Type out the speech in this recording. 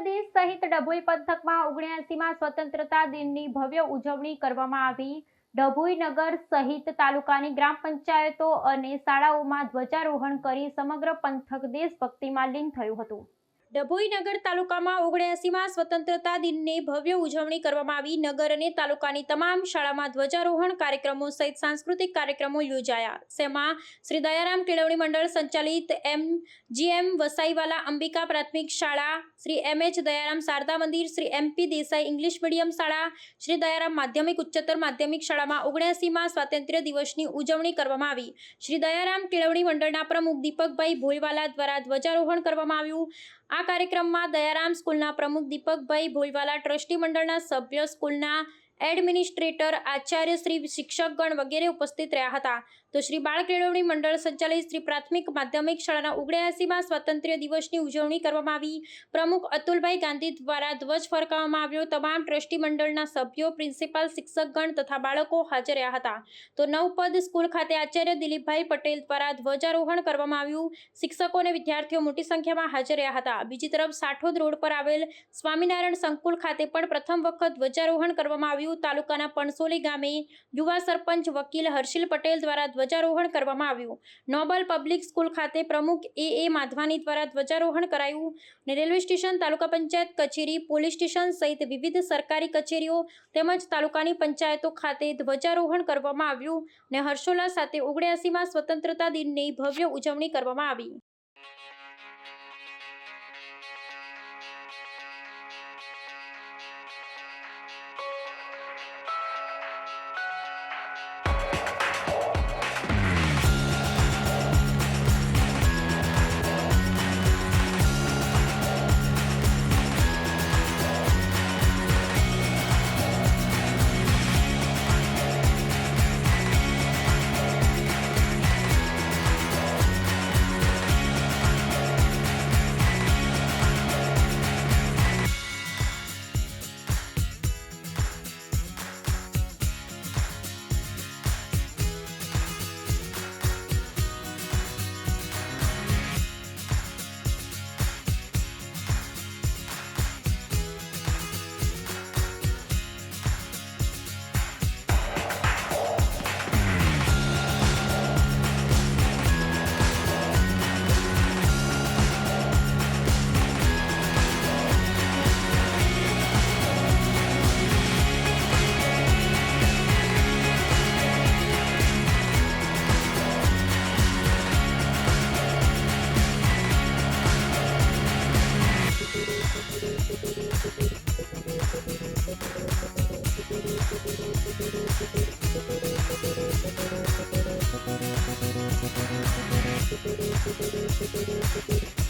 પ્રદેશ સહિત ડભોઈ પંથકમાં 79મા સ્વતંત્રતા દિનની ભવ્ય ઉજવણી કરવામાં આવી। ડભોઈ નગર સહિત તાલુકાની ગ્રામ પંચાયતો અને શાળાઓમાં ધ્વજારોહણ કરી સમગ્ર પંથક દેશભક્તિમાં લીન થયું હતું। ડભોઈ નગર તાલુકામાં 79મા સ્વતંત્રતા દિનની ભવ્ય ઉજવણી કરવામાં આવી। નગર અને તાલુકાની તમામ શાળામાં ધ્વજારોહણ કાર્યક્રમો સહિત સાંસ્કૃતિક કાર્યક્રમો યોજાયા। જેમાં શ્રી દયારામ કેળવણી મંડળ સંચાલિત MGM વસાઈવાલા અંબિકા પ્રાથમિક શાળા, શ્રી MH દયારામ શારદા મંદિર, Shri MP Desai English medium શાળા, શ્રી દયારામ માધ્યમિક ઉચ્ચતર માધ્યમિક શાળામાં 79મા સ્વાતંત્ર્ય દિવસની ઉજવણી કરવામાં આવી। શ્રી દયારામ કેળવણી મંડળના પ્રમુખ દીપકભાઈ ભોયવાલા દ્વારા ધ્વજારોહણ કરવામાં આવ્યું। આ કાર્યક્રમમાં દયારામ સ્કૂલના પ્રમુખ દીપકભાઈ ભોયવાલા, ટ્રસ્ટી મંડળના સભ્ય, સ્કૂલના એડમિનિસ્ટ્રેટર, આચાર્ય શ્રી, શિક્ષકગણ વગેરે ઉપસ્થિત રહ્યા હતા। તો શ્રી બાળ કેળવણી મંડળ સંચાલિત શ્રી પ્રાથમિક માધ્યમિક શાળાના 79મા સ્વાતંત્ર્ય દિવસની ઉજવણી કરવામાં આવી। પ્રમુખ અતુલભાઈ ગાંધી દ્વારા ધ્વજ ફરકાવવામાં આવ્યો। તમામ ટ્રસ્ટી મંડળના સભ્યો, પ્રિન્સિપાલ, શિક્ષકગણ તથા બાળકો હાજર રહ્યા હતા। તો નવપદ સ્કૂલ ખાતે આચાર્ય દિલીપભાઈ પટેલ દ્વારા ધ્વજારોહણ કરવામાં આવ્યું। શિક્ષકો અને વિદ્યાર્થીઓ મોટી સંખ્યામાં હાજર રહ્યા હતા। બીજી તરફ સાઠોદ રોડ પર આવેલ સ્વામિનારાયણ સંકુલ ખાતે પણ પ્રથમ વખત ધ્વજારોહણ કરવામાં આવ્યું। તાલુકાના પણસોલી ગામે યુવા સરપંચ વકીલ હર્ષિલ પટેલ દ્વારા ધ્વજારોહણ કરવામાં આવ્યું। નોબલ પબ્લિક સ્કૂલ ખાતે પ્રમુખ AA માધવાની દ્વારા ધ્વજારોહણ કરાયું। અને રેલવે સ્ટેશન, તાલુકા પંચાયત કચેરી, પોલીસ સ્ટેશન સહિત વિવિધ સરકારી કચેરીઓ તેમજ તાલુકાની પંચાયતો ખાતે ધ્વજારોહણ કરવામાં આવ્યું અને હર્ષોલ્લાસ સાથે 79મા સ્વતંત્રતા દિનની ભવ્ય ઉજવણી કરવામાં આવી। Thank you.